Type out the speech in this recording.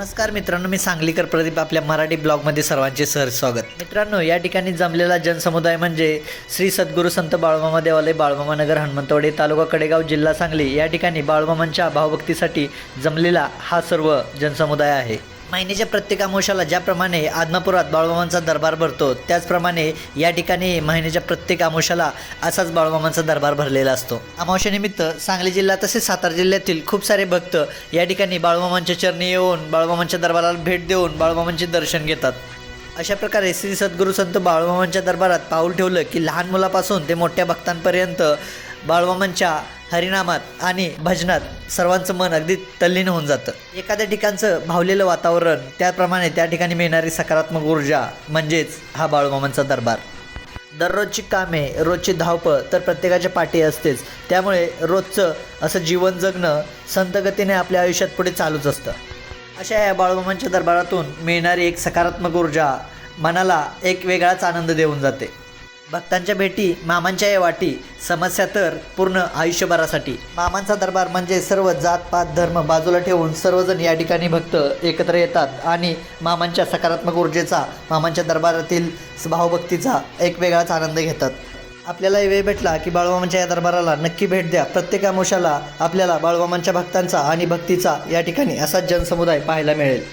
नमस्कार मित्रांनो, मी सांगलीकर प्रदीप आपल्या मराठी ब्लॉगमध्ये सर्वांचे सहर्ष स्वागत. मित्रांनो, या ठिकाणी जमलेला जनसमुदाय म्हणजे श्री सद्गुरू संत बाळूमामा देवालय, बाळूमामा नगर, हनुमंतवाडी, तालुका कडेगाव, जिल्हा सांगली. या ठिकाणी बाळूमामांच्या भावभक्तीसाठी जमलेला हा सर्व जनसमुदाय आहे. महिन्याच्या प्रत्येक अमावस्याला ज्याप्रमाणे आदमापुरात बाळूमामांचा दरबार भरतो, त्याचप्रमाणे या ठिकाणी महिन्याच्या प्रत्येक अमावस्याला असाच बाळूमामांचा दरबार भरलेला असतो. अमावस्येनिमित्त सांगली जिल्हा तसेच सातारा जिल्ह्यातील खूप सारे भक्त या ठिकाणी बाळूमामांच्या चरणी येऊन बाळूमामांच्या दरबाराला भेट देऊन बाळूमामांचे दर्शन घेतात. अशा प्रकारे श्री सद्गुरू संत बाळूमामांच्या दरबारात पाऊल ठेवलं की लहान मुलापासून ते मोठ्या भक्तांपर्यंत बाळूमामांच्या हरिनामात आणि भजनात सर्वांचं मन अगदी तल्लीन होऊन जातं. एखाद्या ठिकाणचं भावलेलं वातावरण, त्याप्रमाणे त्या ठिकाणी मिळणारी सकारात्मक ऊर्जा म्हणजेच हा बाळूमामांचा दरबार. दररोजची कामे, रोजची धावपळ तर प्रत्येकाच्या पाठी असतेच. त्यामुळे रोजचं असं जीवन जगणं संतगतीने आपल्या आयुष्यात पुढे चालूच असतं. अशा या बाळूमामांच्या दरबारातून मिळणारी एक सकारात्मक ऊर्जा मनाला एक वेगळाच आनंद देऊन जाते. भक्तांच्या भेटी, मामांच्या या वाटी, समस्या तर पूर्ण आयुष्यभरासाठी. मामांचा दरबार म्हणजे सर्व जात पात धर्म बाजूला ठेवून सर्वजण या ठिकाणी भक्त एकत्र येतात आणि मामांच्या सकारात्मक ऊर्जेचा, मामांच्या दरबारातील भावभक्तीचा एक वेगळाच आनंद घेतात. आपल्याला वेळ भेटला की बाळूमामांच्या या दरबाराला नक्की भेट द्या. प्रत्येक अमावस्याला आपल्याला बाळूमामांच्या भक्तांचा आणि भक्तीचा या ठिकाणी असाच जनसमुदाय पाहायला मिळेल.